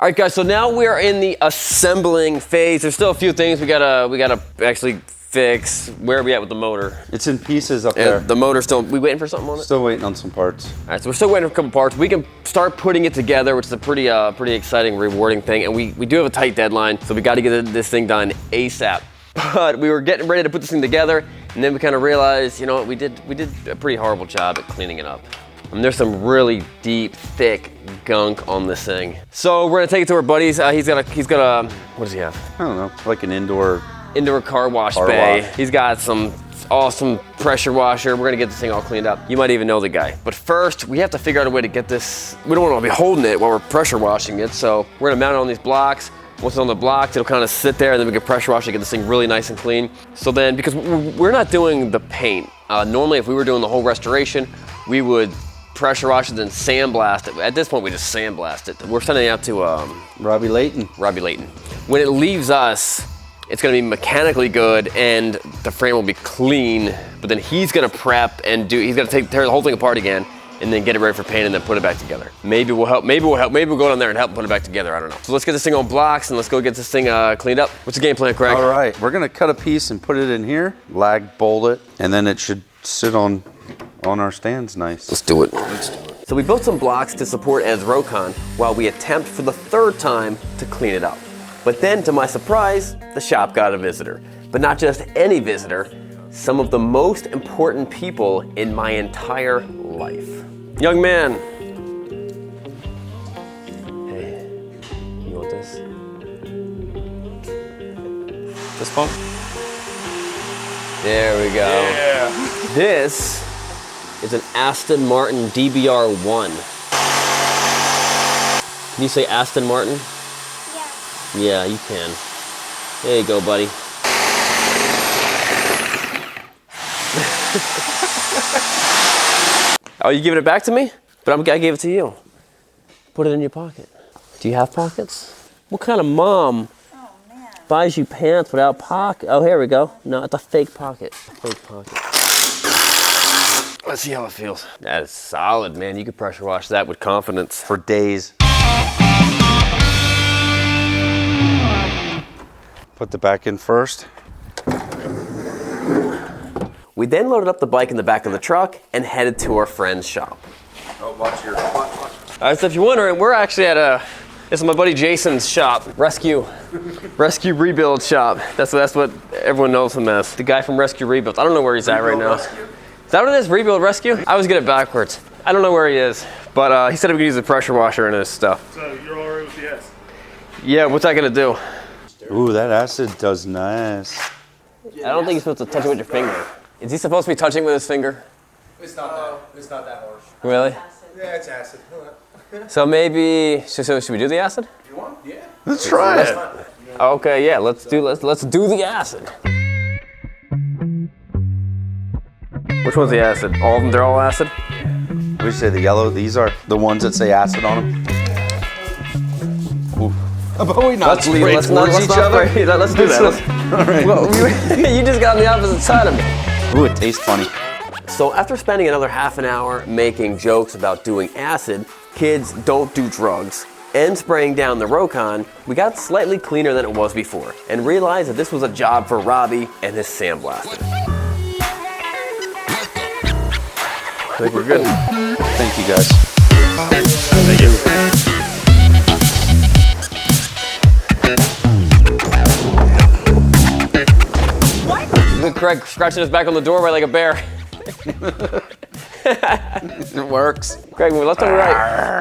All right, guys, so now we're in the assembling phase. There's still a few things we gotta actually fix. Where are we at with the motor? It's in pieces up there. The motor's still, we waiting for something on it? Still waiting on some parts. All right, so we're still waiting for a couple parts. We can start putting it together, which is a pretty exciting, rewarding thing. And we do have a tight deadline, so we gotta get this thing done ASAP. But we were getting ready to put this thing together, and then we kind of realized, you know what, we did a pretty horrible job at cleaning it up. I mean, there's some really deep, thick gunk on this thing. So we're gonna take it to our buddies. He's got a, what does he have? I don't know, like an indoor car wash bay. He's got some awesome pressure washer. We're gonna get this thing all cleaned up. You might even know the guy. But first, we have to figure out a way to get this. We don't wanna be holding it while we're pressure washing it. So we're gonna mount it on these blocks. Once it's on the blocks, it'll kind of sit there, and then we can pressure wash it, get this thing really nice and clean. So then, because we're not doing the paint, normally if we were doing the whole restoration, we would pressure wash it and sandblast it. At this point, we just sandblast it. We're sending it out to Robbie Layton. When it leaves us, it's gonna be mechanically good and the frame will be clean, but then he's gonna prep and he's gonna tear the whole thing apart again and then get it ready for paint and then put it back together. Maybe we'll go down there and help put it back together, I don't know. So let's get this thing on blocks and let's go get this thing cleaned up. What's the game plan, Craig? All right, we're gonna cut a piece and put it in here, lag bolt it, and then it should sit on our stands nice. Let's do it. So we built some blocks to support Ed's Rokon while we attempt for the third time to clean it up. But then, to my surprise, the shop got a visitor. But not just any visitor, some of the most important people in my entire life. Young man. Hey, you want this? This pump? There we go. Yeah. This is an Aston Martin DBR1. Can you say Aston Martin? Yeah, you can. There you go, buddy. Oh, you giving it back to me? But I gave it to you. Put it in your pocket. Do you have pockets? What kind of mom buys you pants without pocket? Oh, here we go. No, it's a fake pocket. Let's see how it feels. That is solid, man. You could pressure wash that with confidence. For days. Put the back in first. We then loaded up the bike in the back of the truck and headed to our friend's shop. Oh, watch your watch. All right, so if you're wondering, we're actually at this is my buddy Jason's shop, Rescue Rebuild shop. That's what everyone knows him as. The guy from Rescue Rebuild. I don't know where he's at right now. Rescue? Is that what it is? Rebuild Rescue? I always get it backwards. I don't know where he is, but he said we could use a pressure washer in his stuff. So you're all right with the S? Yeah, what's that gonna do? Ooh, that acid does nice. I don't think you're supposed to touch it with your finger. Is he supposed to be touching with his finger? It's not that harsh. Really? Yeah, it's acid. So maybe, so should we do the acid? You want? Yeah. Let's try it. Okay, yeah, let's do the acid. Which one's the acid? All of them, they're all acid? We say the yellow, these are the ones that say acid on them. Ooh. But we not Let's do that. All right. Well, you just got on the opposite side of me. Ooh, it tastes funny. So after spending another half an hour making jokes about doing acid, kids don't do drugs, and spraying down the Rokon, we got slightly cleaner than it was before, and realized that this was a job for Robbie and his sandblaster. I think we're good. Thank you, guys. Thank you. Craig scratching his back on the doorway like a bear. It works. Craig, last time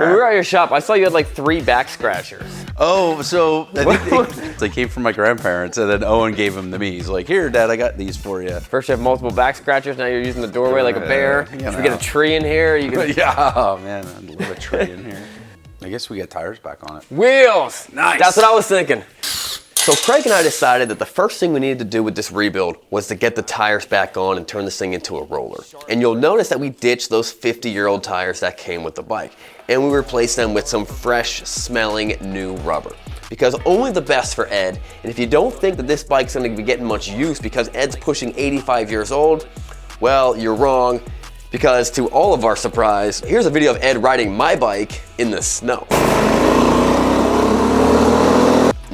when we were at your shop, I saw you had like 3 back scratchers. Oh, so I think they came from my grandparents, and then Owen gave them to me. He's like, "Here, Dad, I got these for you." First you have multiple back scratchers, now you're using the doorway like a bear. Should we get a tree in here? You can... Yeah, oh man, I'd love a tree in here. I guess we get tires back on it. Wheels! Nice. That's what I was thinking. So Craig and I decided that the first thing we needed to do with this rebuild was to get the tires back on and turn this thing into a roller. And you'll notice that we ditched those 50-year-old tires that came with the bike, and we replaced them with some fresh smelling new rubber. Because only the best for Ed, and if you don't think that this bike's gonna be getting much use because Ed's pushing 85 years old, well, you're wrong, because to all of our surprise, here's a video of Ed riding my bike in the snow.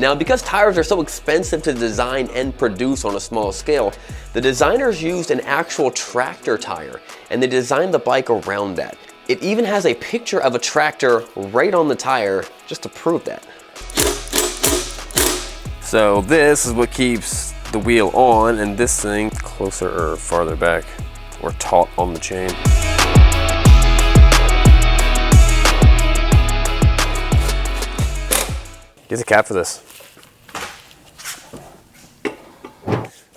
Now, because tires are so expensive to design and produce on a small scale, the designers used an actual tractor tire, and they designed the bike around that. It even has a picture of a tractor right on the tire just to prove that. So this is what keeps the wheel on, and this thing closer or farther back or taut on the chain. Get the cap for this.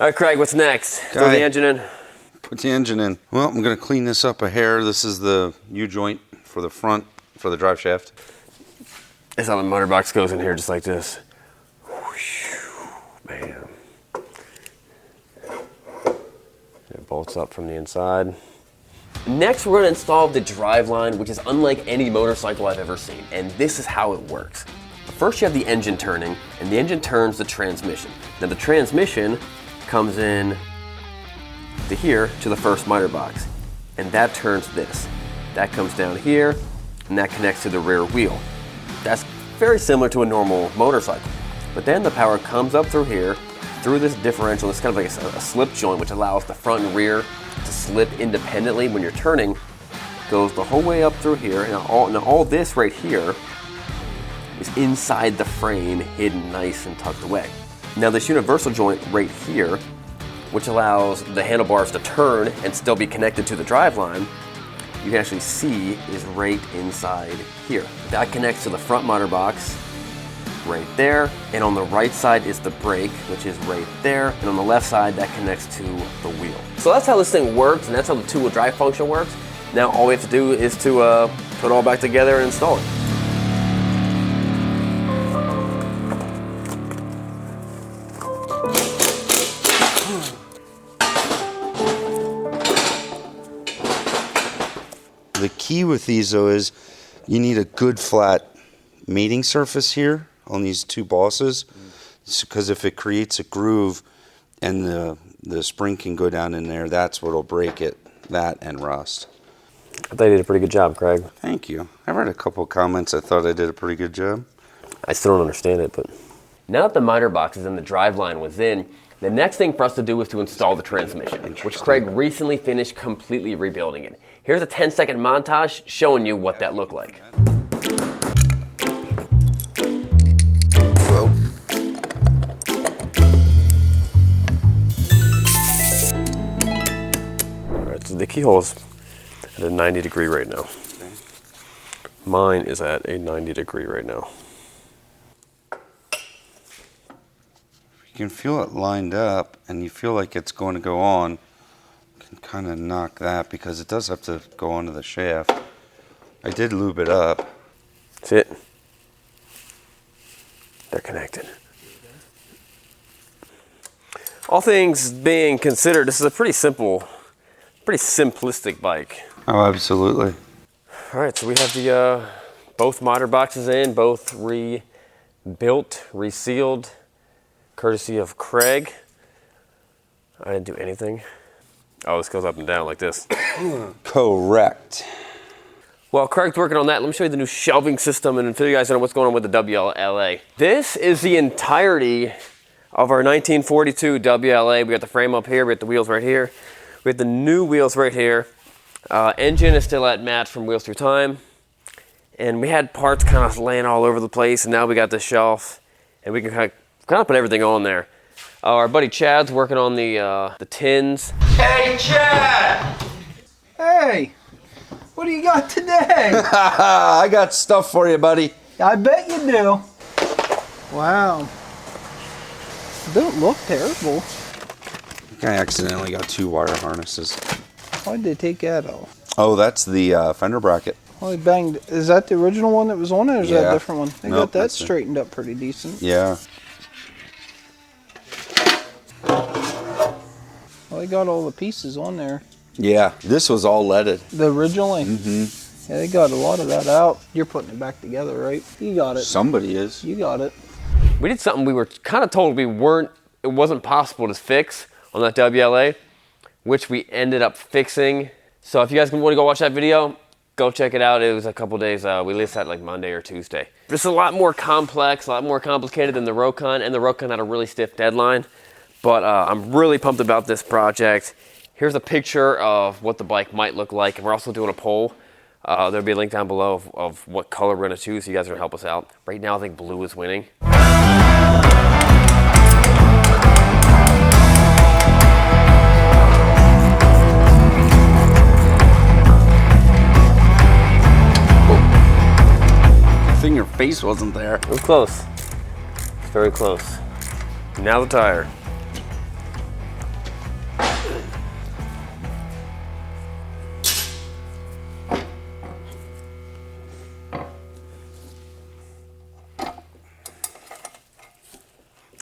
All right, Craig, what's next? Throw the engine in. Put the engine in. Well, I'm going to clean this up a hair. This is the U-joint for the front, for the drive shaft. That's how the motor box goes in here, just like this. Whew, man. It bolts up from the inside. Next, we're going to install the Driveline, which is unlike any motorcycle I've ever seen, and this is how it works. First, you have the engine turning, and the engine turns the transmission. Now, the transmission comes in to here to the first miter box, and that turns this. That comes down here, and that connects to the rear wheel. That's very similar to a normal motorcycle. But then the power comes up through here, through this differential. It's kind of like a slip joint, which allows the front and rear to slip independently when you're turning. Goes the whole way up through here, and all this right here is inside the frame, hidden nice and tucked away. Now this universal joint right here, which allows the handlebars to turn and still be connected to the driveline, you can actually see is right inside here. That connects to the front motor box right there, and on the right side is the brake, which is right there, and on the left side that connects to the wheel. So that's how this thing works, and that's how the two-wheel drive function works. Now all we have to do is to put it all back together and install it. The key with these though is you need a good flat mating surface here on these two bosses, because if it creates a groove and the spring can go down in there, that's what'll break it, that and rust. I thought you did a pretty good job, Craig. Thank you. I read a couple of comments. I thought I did a pretty good job. I still don't understand it, but. Now that the miter box is in, the Driveline was in, the next thing for us to do is to install the transmission, which Craig recently finished completely rebuilding it. Here's a 10-second montage showing you what that looked like. Whoa. All right, so the keyhole is at a 90 degree right now. Mine is at a 90 degree right now. You can feel it lined up and you feel like it's going to go on. You can kind of knock that because it does have to go onto the shaft. I did lube it up. That's it. They're connected. All things being considered, this is a pretty simplistic bike. Oh, absolutely. All right, so we have the both motor boxes in, both rebuilt, resealed, courtesy of Craig. I didn't do anything. Oh, this goes up and down like this. Correct. Well, Craig's working on that. Let me show you the new shelving system and fill you guys in on what's going on with the WLA. This is the entirety of our 1942 WLA. We got the frame up here, we got the wheels right here. We got the new wheels right here. Engine is still at Matt from Wheels Through Time. And we had parts kind of laying all over the place, and now we got the shelf, and we can kind of put everything on there. Our buddy Chad's working on the tins. Hey, Chad! Hey, what do you got today? I got stuff for you, buddy. I bet you do. Wow. Don't look terrible. I accidentally got two wire harnesses. Why'd they take that off? Oh, that's the fender bracket. Oh, they banged. Is that the original one that was on it, or is that Yeah. a different one? They Nope, got that that's it. straightened up pretty decent. Yeah. Well, they got all the pieces on there. Yeah, this was all leaded. The originally? Mm-hmm. Yeah, they got a lot of that out. You're putting it back together, right? You got it. Somebody is. You got it. We did something we were kind of told it wasn't possible to fix on that WLA, which we ended up fixing. So if you guys want to go watch that video, Go check it out. It was a couple days. We released that like Monday or Tuesday. It's a lot more complex, a lot more complicated than the Rokon, and the Rokon had a really stiff deadline. But I'm really pumped about this project. Here's a picture of what the bike might look like, and we're also doing a poll. There'll be a link down below of what color we're going to choose, so you guys are going to help us out. Right now, I think blue is winning. Your face wasn't there. It was close. It's very close. Now the tire.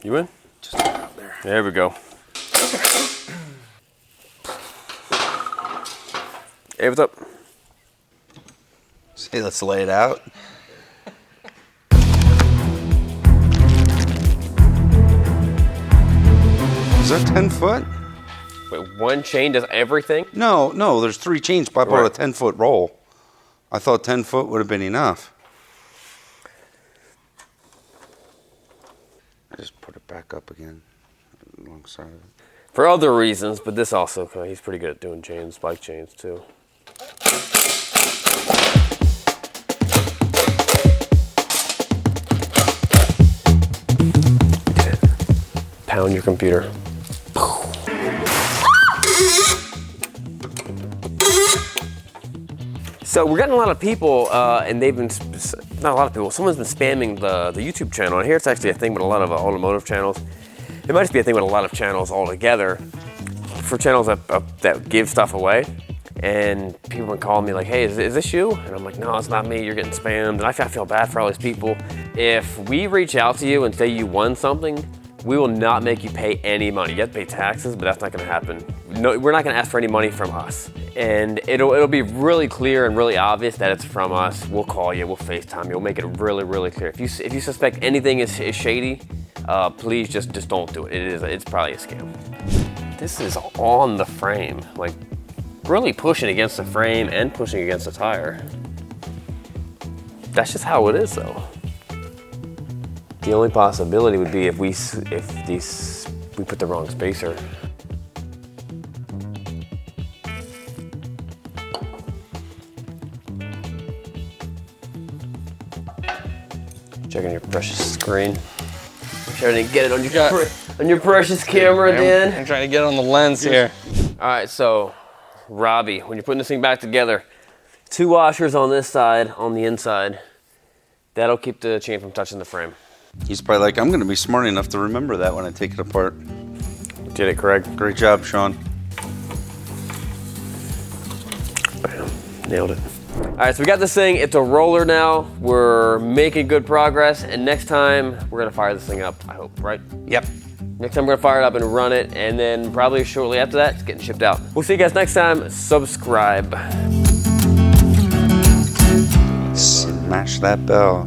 You in? Just out there. There we go. Hey, what's up? Say, let's lay it out. Is that 10 foot? Wait, one chain does everything? No, there's 3 chains, but I bought Right. a 10-foot roll. I thought 10 foot would have been enough. I just put it back up again alongside of it. For other reasons, but this also, he's pretty good at doing chains, bike chains too. Pound your computer. So we're getting a lot of people, and they've been, not a lot of people, someone's been spamming the YouTube channel. And here it's actually a thing with a lot of automotive channels. It might just be a thing with a lot of channels altogether, for channels that give stuff away. And people have been calling me like, hey, is this you? And I'm like, no, it's not me, you're getting spammed. And I feel bad for all these people. If we reach out to you and say you won something, we will not make you pay any money. You have to pay taxes, but that's not gonna happen. No, we're not gonna ask for any money from us. And it'll be really clear and really obvious that it's from us. We'll call you, we'll FaceTime you, we'll make it really, really clear. If you suspect anything is shady, please just don't do it. It's probably a scam. This is on the frame, like really pushing against the frame and pushing against the tire. That's just how it is though. The only possibility would be if we put the wrong spacer. Checking your precious screen. Make sure I didn't get it on your precious camera, Dan. I'm trying to get on the lens here. All right, so Robbie, when you're putting this thing back together, 2 washers on this side, on the inside. That'll keep the chain from touching the frame. He's probably like, I'm going to be smart enough to remember that when I take it apart. Did it, Craig? Great job, Sean. Bam. Nailed it. All right, so we got this thing. It's a roller now. We're making good progress, and next time we're gonna fire this thing up, I hope, right? Yep. Next time we're gonna fire it up and run it, and then probably shortly after that, it's getting shipped out. We'll see you guys next time. Subscribe. Smash that bell.